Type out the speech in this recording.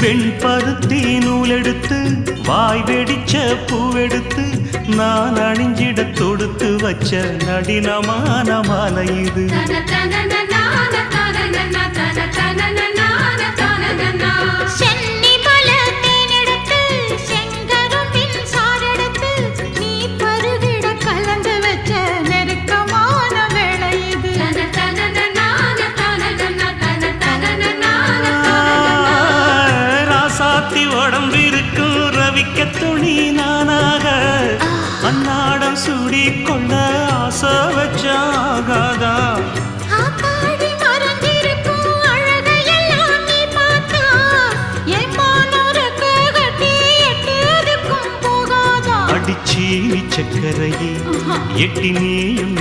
வெண்பருத்தி நூலெடுத்து வாய் வெடிச்ச பூவெடுத்து நான் அணிஞ்சிட தொடுத்து வச்ச நடினமான மாலை இது. உடம்பிருக்கும் ரவிக்க துணி நானாக அன்னாடம் சூடி கொள்ள ஆசை வச்சாகாதா. அடிச்சீனி சக்கரையே எட்டி நீயும்